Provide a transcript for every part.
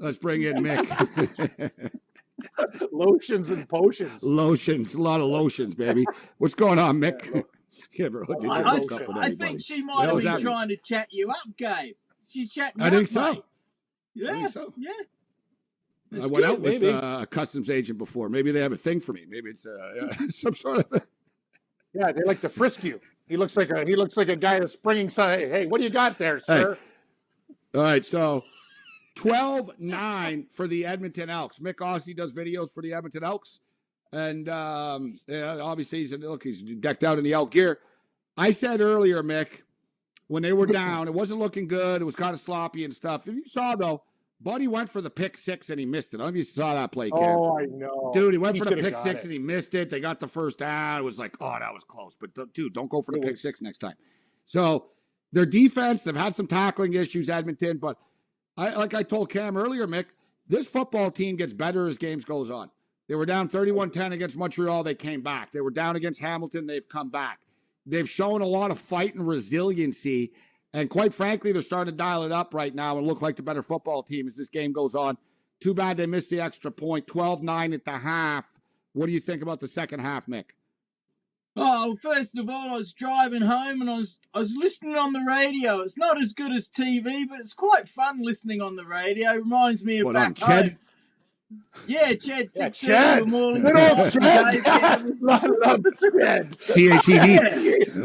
Let's bring in Mick. Lotions and potions. Lotions, a lot of lotions, baby. What's going on, Mick? I think she might have been trying to chat you up, Gabe. She's chatting. I think so. Mate. Yeah, I think so. Yeah. I went out with a customs agent before. Maybe they have a thing for me. Maybe it's some sort of. Yeah, they like to frisk you. He looks like a guy that's bringing some. Hey, what do you got there, sir? Hey. All right, so 12-9 for the Edmonton Elks. Mick Aussie does videos for the Edmonton Elks, and obviously he's decked out in the Elk gear. I said earlier, Mick, when they were down, it wasn't looking good. It was kind of sloppy and stuff. If you saw though, Buddy went for the pick six and he missed it. I don't know if you saw that play, Cam. Oh, I know. Dude, he went for the pick six and he missed it. They got the first down. It was like, oh, that was close. But, dude, don't go for the pick six next time. So their defense, they've had some tackling issues, Edmonton. But like I told Cam earlier, Mick, this football team gets better as games goes on. They were down 31-10 against Montreal. They came back. They were down against Hamilton. They've come back. They've shown a lot of fight and resiliency. And quite frankly, they're starting to dial it up right now and look like the better football team as this game goes on. Too bad they missed the extra point, 12-9 at the half. What do you think about the second half, Mick? Oh, first of all, I was driving home and I was listening on the radio. It's not as good as TV, but it's quite fun listening on the radio. It reminds me of back home. Yeah, Ched. Yeah, Ched. Good old Ched. I love Ched.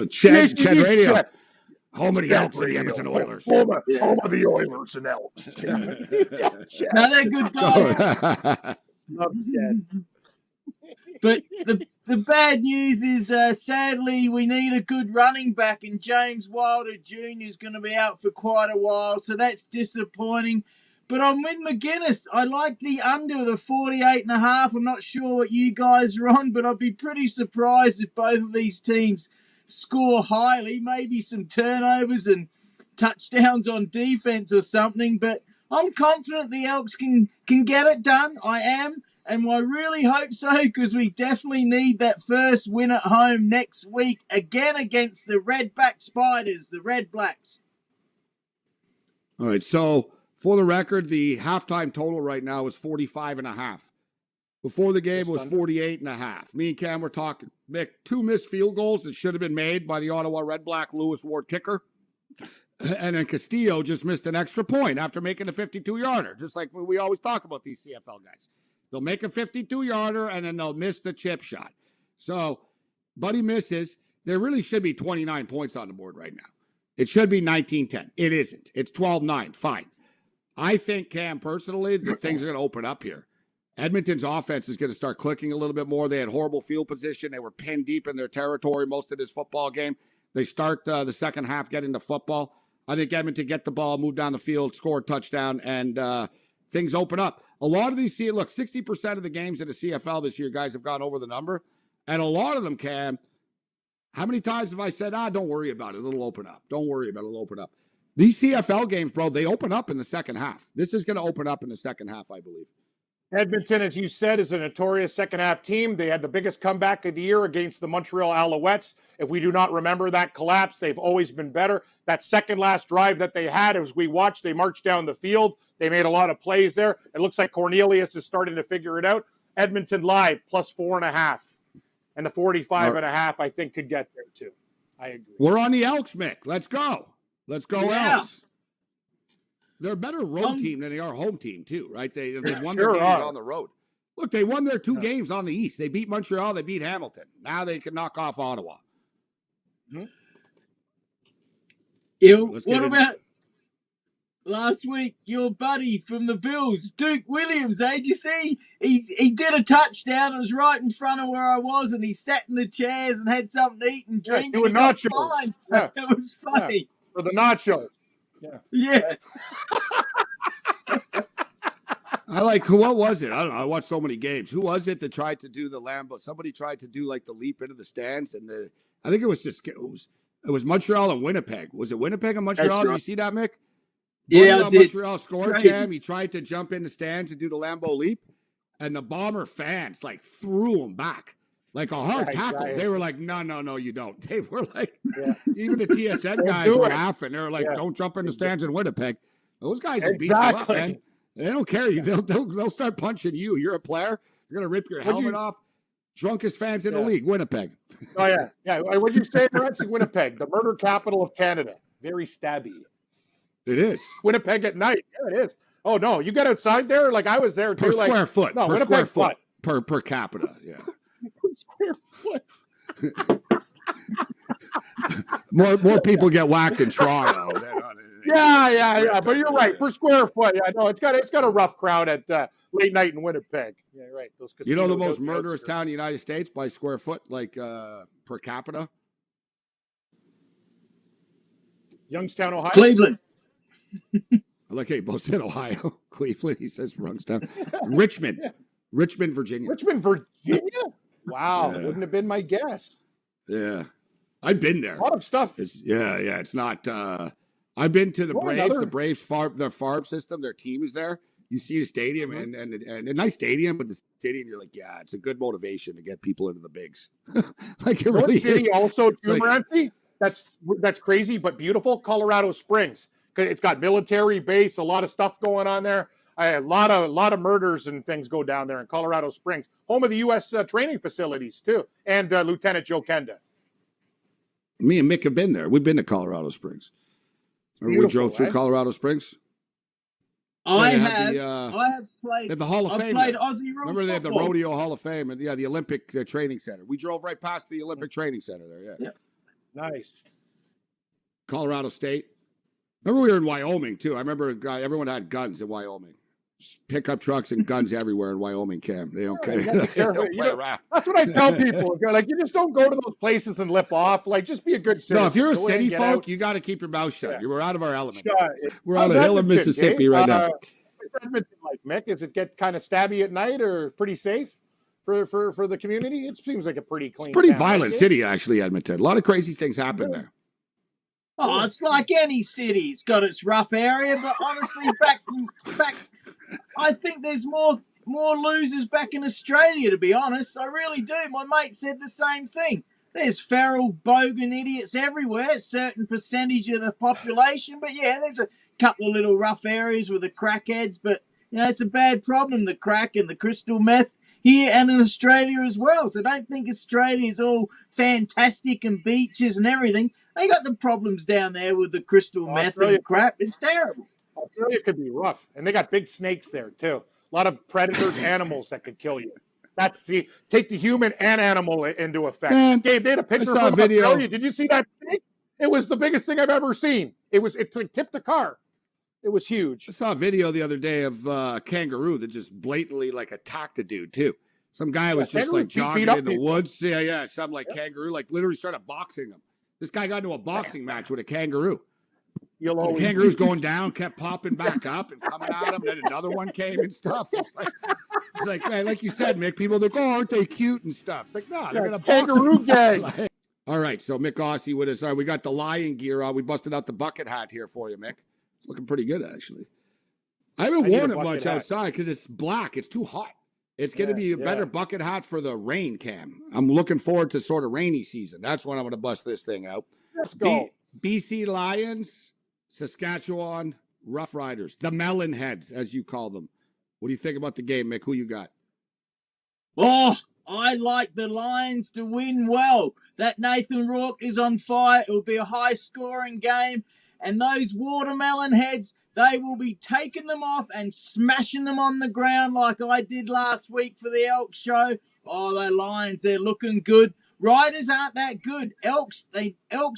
CHED. Ched Radio. Home of the Elks and the Edmonton Oilers. Home of the Oilers and Elks. Now they're good guys. Love Ched. But the bad news is, sadly, we need a good running back, and James Wilder Jr. is going to be out for quite a while, so that's disappointing. But I'm with McGuinness. I like the under, the 48.5. I'm not sure what you guys are on, but I'd be pretty surprised if both of these teams score highly, maybe some turnovers and touchdowns on defense or something. But I'm confident the Elks can get it done. I am. And I really hope so, because we definitely need that first win at home next week, again against the Redback Spiders, the RedBlacks. All right, so for the record, the halftime total right now is 45.5. Before the game, it was 48.5. Me and Cam were talking, Mick, 2 missed field goals that should have been made by the Ottawa RedBlack Lewis Ward kicker. And then Castillo just missed an extra point after making a 52-yarder, just like we always talk about these CFL guys. They'll make a 52-yarder, and then they'll miss the chip shot. So, Buddy misses. There really should be 29 points on the board right now. It should be 19-10. It isn't. It's 12-9. Fine. I think, Cam, personally, that things are going to open up here. Edmonton's offense is going to start clicking a little bit more. They had horrible field position. They were pinned deep in their territory most of this football game. They start the second half getting to football. I think Edmonton get the ball, move down the field, score a touchdown, and things open up. A lot of these, 60% of the games in the CFL this year, guys, have gone over the number. And a lot of them, Cam, how many times have I said, don't worry about it, it'll open up. Don't worry about it, it'll open up. These CFL games, bro, they open up in the second half. This is going to open up in the second half, I believe. Edmonton, as you said, is a notorious second-half team. They had the biggest comeback of the year against the Montreal Alouettes. If we do not remember that collapse, they've always been better. That second-last drive that they had, as we watched, they marched down the field. They made a lot of plays there. It looks like Cornelius is starting to figure it out. Edmonton live, plus 4.5. And the 45.5, I think, could get there, too. I agree. We're on the Elks, Mick. Let's go. Let's go, Elks. They're a better road team than they are home team, too, right? They've won their games on the road. Look, they won their 2 games on the East. They beat Montreal. They beat Hamilton. Now they can knock off Ottawa. What about last week, your buddy from the Bills, Duke Williams, did you see? He did a touchdown. It was right in front of where I was, and he sat in the chairs and had something to eat and drink. Doing nachos. It was funny. For the nachos. Yeah. I like, what was it? I don't know. I watched so many games. Who was it that tried to do the Lambo? Somebody tried to do like the leap into the stands, and I think it was Montreal and Winnipeg. Was it Winnipeg and Montreal? Did you see that, Mick? Yeah, Montreal scored, Cam. He tried to jump in the stands and do the Lambo leap, and the Bomber fans threw him back. Like a hard tackle. They were like, no, you don't. They were like, even the TSN guys were laughing. They were like, don't jump in the stands in Winnipeg. Those guys will beat you up, man. They don't care. They'll start punching you. You're a player. You're gonna rip your helmet off. Drunkest fans in the league, Winnipeg. Oh yeah. What'd you say, Renzi? Winnipeg, the murder capital of Canada. Very stabby. It is. Winnipeg at night. Yeah, it is. Oh no, you get outside there? Like I was there too. Per square foot. No, per Winnipeg square foot. Per capita. Yeah. Per square foot. More people get whacked in Toronto. Yeah. But you're right. Per square foot. Yeah, no, it's got a rough crowd at late night in Winnipeg. Yeah, right. Those you know the most murderous town in the United States by square foot, like per capita? Youngstown, Ohio. Cleveland. I like how you both said Ohio. Cleveland, he says Youngstown. Richmond, Virginia. Richmond, Virginia? Wow, wouldn't have been my guess. Yeah. I've been there. A lot of stuff. It's not I've been to the Braves, the Braves farm, their farm system, their team is there. You see the stadium and a nice stadium, but the stadium, you're like, yeah, it's a good motivation to get people into the bigs. Like it really city is. Also, too, Morency, that's crazy, but beautiful. Colorado Springs. It's got military base, a lot of stuff going on there. A lot of murders and things go down there in Colorado Springs. Home of the U.S. Training facilities, too, and Lieutenant Joe Kenda. Me and Mick have been there. We've been to Colorado Springs. We drove through Colorado Springs. I have played. They have the Hall of Fame. I played Aussie rules. Remember, they have the Rodeo Hall of Fame and the Olympic Training Center. We drove right past the Olympic Training Center there. Yeah. Nice. Colorado State. Remember, we were in Wyoming too. I remember everyone had guns in Wyoming. Pickup trucks and guns everywhere in Wyoming, Cam. They don't care. They don't play around. That's what I tell people. Like, you just don't go to those places and lip off. Like, just be a good citizen. No, if you're a city folk, you got to keep your mouth shut. Yeah. We're out of our element. We're on on the hill of Mississippi right now. What's Edmonton like, Mick? Does it get kind of stabby at night or pretty safe for the community? It seems like a pretty clean. It's a pretty violent city, actually, Edmonton. A lot of crazy things happen there. Oh, it's like any city. It's got its rough area, but honestly, back, I think there's more losers back in Australia, to be honest. I really do. My mate said the same thing. There's feral, bogan idiots everywhere, a certain percentage of the population. But yeah, there's a couple of little rough areas with the crackheads. But, it's a bad problem, the crack and the crystal meth here and in Australia as well. So don't think Australia is all fantastic and beaches and everything. They got the problems down there with the crystal meth and crap. It's terrible. Australia could be rough. And they got big snakes there, too. A lot of predators, animals that could kill you. Take the human and animal into effect. Man, Gabe, they had a picture from Australia. Did you see that snake? It was the biggest thing I've ever seen. It tipped the car. It was huge. I saw a video the other day of a kangaroo that just blatantly attacked a dude too. Some guy was just jogging in the woods. Yeah. Some kangaroo literally started boxing him. This guy got into a boxing match with a kangaroo. The kangaroo's going down, kept popping back up and coming at him. Then another one came and stuff. It's like, man, like you said, Mick, people are like, oh, aren't they cute and stuff? It's like, no, they're going to kangaroo gang. All right, so Mick Aussie with us. All right, we got the lion gear on. We busted out the bucket hat here for you, Mick. It's looking pretty good, actually. I haven't worn it much outside because it's black. It's too hot. It's going to be a better bucket hat for the rain, Cam. I'm looking forward to sort of rainy season. That's when I'm going to bust this thing out. Let's go. BC Lions, Saskatchewan Rough Riders, the melon heads, as you call them. What do you think about the game, Mick? Who you got? Oh, I like the Lions to win well. That Nathan Rourke is on fire. It will be a high-scoring game. And those watermelon heads, they will be taking them off and smashing them on the ground like I did last week for the Elks show. Oh, the Lions, they're looking good. Riders aren't that good. Elks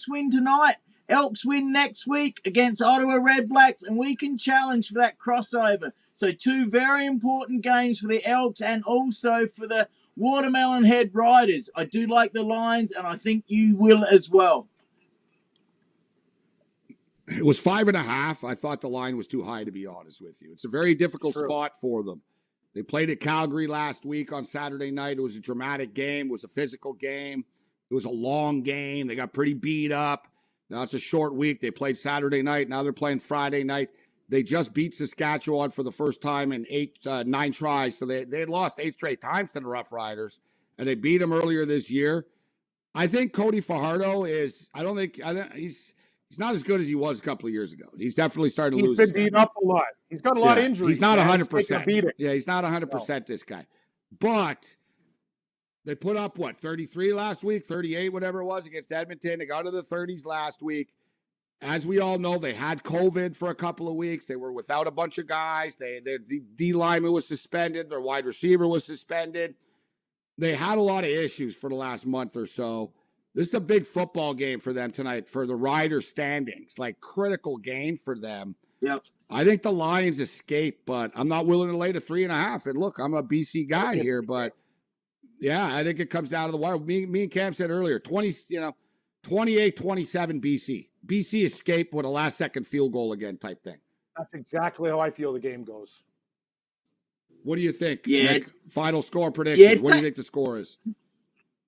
win tonight. Elks win next week against Ottawa RedBlacks, and we can challenge for that crossover. So 2 very important games for the Elks and also for the Watermelon Head Riders. I do like the Lions, and I think you will as well. It was 5.5. I thought the line was too high, to be honest with you. It's a very difficult spot for them. They played at Calgary last week on Saturday night. It was a dramatic game. It was a physical game. It was a long game. They got pretty beat up. Now it's a short week. They played Saturday night. Now they're playing Friday night. They just beat Saskatchewan for the first time in 9 tries. So they had lost 8 straight times to the Rough Riders, and they beat them earlier this year. I think Cody Fajardo is. He's not as good as he was a couple of years ago. He's definitely starting to He's lose. been his step. beaten up a lot. He's got a lot of Yeah, injuries. He's not man. 100%. Yeah, he's not 100%. This guy, but they put up what 33 last week, 38, whatever it was against Edmonton. They got to the 30s last week. As we all know, they had COVID for a couple of weeks. They were without a bunch of guys. Their D lineman was suspended. Their wide receiver was suspended. They had a lot of issues for the last month or so. This is a big football game for them tonight for the Rider standings, like critical game for them. Yep. I think the Lions escape, but I'm not willing to lay the 3.5. And look, I'm a BC guy here, but yeah, I think it comes down to the wire. Me and Cam said earlier, 28-27 BC. BC escape with a last-second field goal again type thing. That's exactly how I feel the game goes. What do you think? Yeah. Nick? Final score prediction. Yeah, What do you think the score is?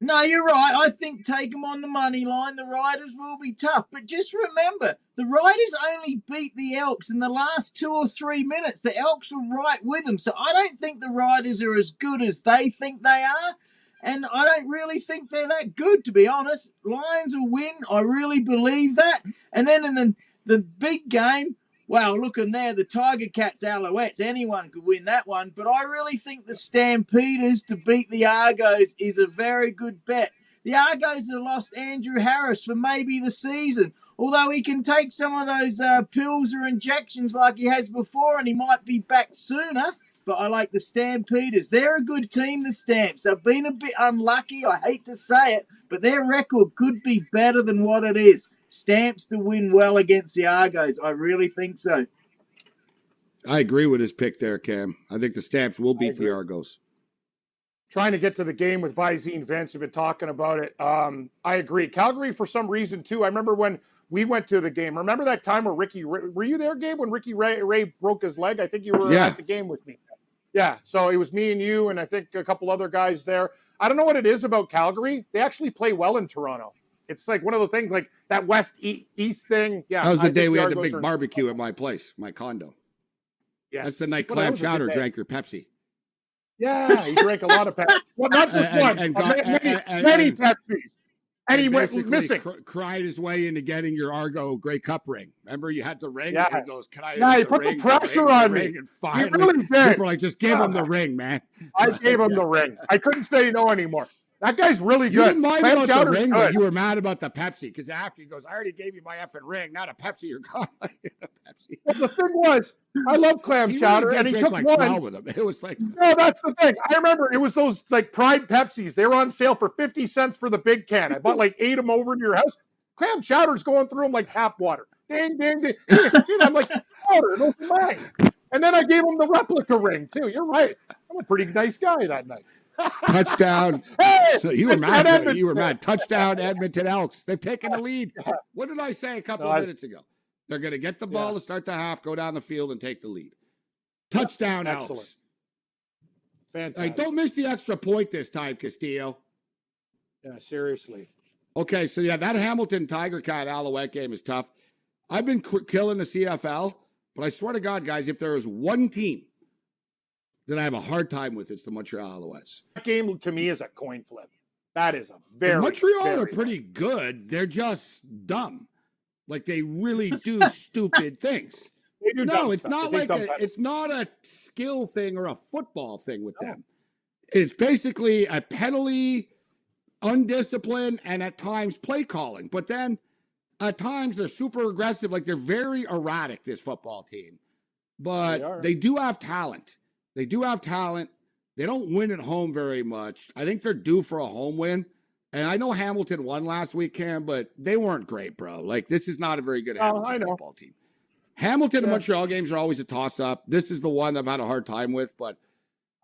No, you're right. I think take them on the money line. The Riders will be tough. But just remember, the Riders only beat the Elks in the last 2 or 3 minutes. The Elks were right with them. So I don't think the Riders are as good as they think they are. And I don't really think they're that good, to be honest. Lions will win. I really believe that. And then in the big game, well, looking there, the Tiger Cats, Alouettes, anyone could win that one. But I really think the Stampeders to beat the Argos is a very good bet. The Argos have lost Andrew Harris for maybe the season. Although he can take some of those pills or injections like he has before, and he might be back sooner. But I like the Stampeders. They're a good team, the Stamps. They've been a bit unlucky. I hate to say it, but their record could be better than what it is. Stamps to win well against the Argos. I really think so. I agree with his pick there, Cam. I think the Stamps will beat the Argos. Trying to get to the game with Visine Vince. We've been talking about it. I agree. Calgary, for some reason, too. I remember when we went to the game. Remember that time where were you there, Gabe, when Ricky Ray broke his leg? I think you were at the game with me. Yeah, so it was me and you and I think a couple other guys there. I don't know what it is about Calgary. They actually play well in Toronto. It's like one of the things, like that West-East thing. Yeah, that was the day we had the big barbecue at my place, my condo. Yes. That's the night Clam Chowder drank your Pepsi. Yeah, he drank a lot of Pepsi. Well, not just one, many Pepsis. And he went missing. Cried his way into getting your Argo Grey Cup ring. Remember, you had the ring. Yeah. And he goes, "Can I?" Yeah, he put the pressure on me. And finally, he really did. people are like, "Just give him the ring, man." I gave him the ring. I couldn't say no anymore. That guy's really You good. didn't mind Clam about Chowder's the ring, good. but you were mad about the Pepsi because after he goes, "I already gave you my effing ring, not a Pepsi." You're gone. Pepsi. Well, the thing was, I love Clam Chowder, and he took like one. 12 with him. It was like, no, that's the thing. I remember it was those like Pride Pepsis. They were on sale for 50 cents for the big can. I bought like 8 of them over to your house. Clam Chowder's going through them like tap water. Ding, ding, ding. I'm like, Chowder, no mine. And then I gave him the replica ring too. You're right. I'm a pretty nice guy that night. Touchdown. Hey, you were mad. You were mad. Touchdown, Edmonton Elks. They've taken the lead. What did I say a couple of minutes ago? They're going to get the ball to start the half, go down the field, and take the lead. Touchdown, Excellent. Elks. Fantastic. Don't miss the extra point this time, Castillo. Yeah, seriously. Okay, so yeah, that Hamilton Tiger Cat Alouette game is tough. I've been killing the CFL, but I swear to God, guys, if there is one team that I have a hard time with, it's the Montreal Alouettes. That game to me is a coin flip. That is a very the Montreal very are pretty good. They're just dumb. Like they really do stupid things. They do no, it's stuff. not like it's not a skill thing or a football thing with them. It's basically a penalty, undisciplined, and at times play calling. But then at times they're super aggressive. Like they're very erratic, this football team. But they do have talent. They do have talent. They don't win at home very much. I think they're due for a home win. And I know Hamilton won last week, Cam, but they weren't great, bro. Like, this is not a very good Hamilton football team. Hamilton and Montreal games are always a toss-up. This is the one I've had a hard time with, but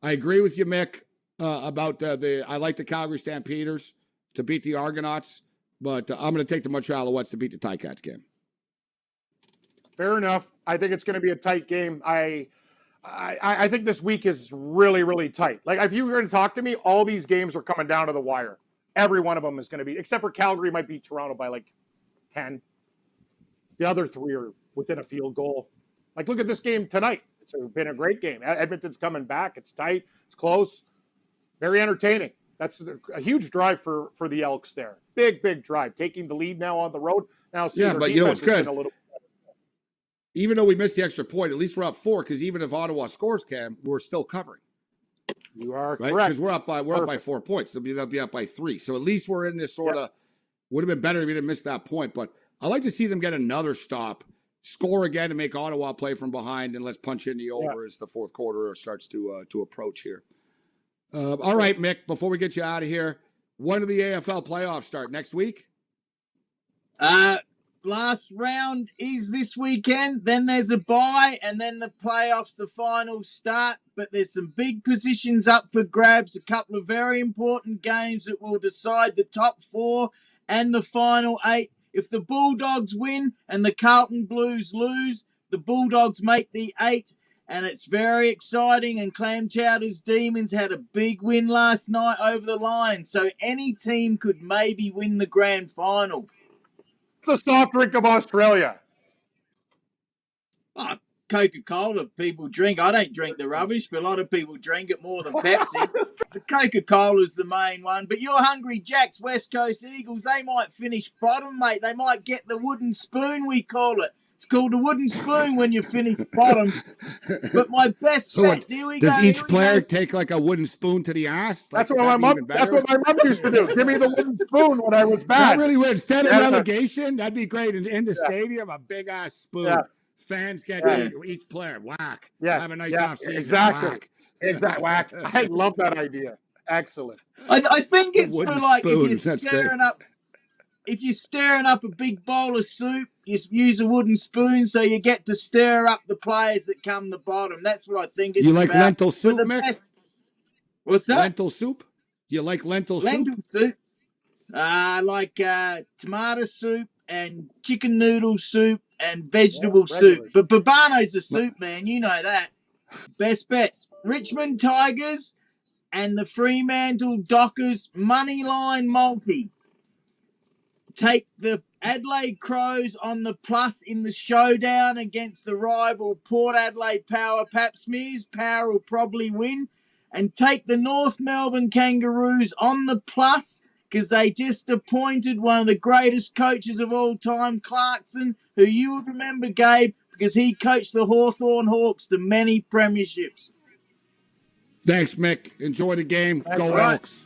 I agree with you, Mick, about I like the Calgary Stampeders to beat the Argonauts, but I'm going to take the Montreal Alouettes to beat the Ticats game. Fair enough. I think it's going to be a tight game. I think this week is really, really tight. Like, if you were going to talk to me, all these games are coming down to the wire. Every one of them is going to be, except for Calgary might beat Toronto by like 10. The other 3 are within a field goal. Like, look at this game tonight. It's been a great game. Edmonton's coming back. It's tight. It's close. Very entertaining. That's a huge drive for the Elks there. Big drive, taking the lead now on the road. Now, see, Yeah, but you know what's good? A little... Even though we missed the extra point, at least we're up 4, because even if Ottawa scores, Cam, we're still covering. You are right? correct. Because we're up by 4 points. They'll be up by 3. So at least we're in this sort of. Would have been better if we didn't miss that point. But I like to see them get another stop, score again, and make Ottawa play from behind, and let's punch in the over as the fourth quarter starts to approach here. All right, Mick. Before we get you out of here, when do the AFL playoffs start? Next week? Last round is this weekend. Then there's a bye, and then the playoffs, the finals start. But there's some big positions up for grabs. A couple of very important games that will decide the top 4 and the final 8. If the Bulldogs win and the Carlton Blues lose, the Bulldogs make the 8. And it's very exciting. And Clam Chowder's Demons had a big win last night over the Lions. So any team could maybe win the grand final. It's a soft drink of Australia. Oh, Coca-Cola people drink. I don't drink the rubbish, but a lot of people drink it more than Pepsi. The Coca-Cola's the main one. But your Hungry Jacks, West Coast Eagles, they might finish bottom, mate. They might get the wooden spoon, we call it. It's called the wooden spoon when you finish bottom. But my best bets, here we go. Does each player take like a wooden spoon to the ass? That's what my mom used to do. Give me the wooden spoon when I was bad. That really would. Instead of relegation, that'd be great. In the stadium, a big ass spoon. Yeah. Fans get each player whack. Yeah. Have a nice off season. Exactly. Whack. Exactly. Whack. I love that idea. Excellent. I think it's for like spoon. If you're stirring up a big bowl of soup, you use a wooden spoon so you get to stir up the players that come the bottom. That's what I think it's about. You like lentil soup, Mick? What's that? Lentil soup? Do you like lentil soup? Lentil soup. I like tomato soup and chicken noodle soup and vegetable soup. But Babano's a soup, man. You know that. Best bets. Richmond Tigers and the Fremantle Dockers Moneyline Multi. Take the Adelaide Crows on the plus in the showdown against the rival Port Adelaide Power Papsmears. Power will probably win. And take the North Melbourne Kangaroos on the plus because they just appointed one of the greatest coaches of all time, Clarkson, who you would remember, Gabe, because he coached the Hawthorn Hawks to many premierships. Thanks, Mick. Enjoy the game. That's Go right. Elks.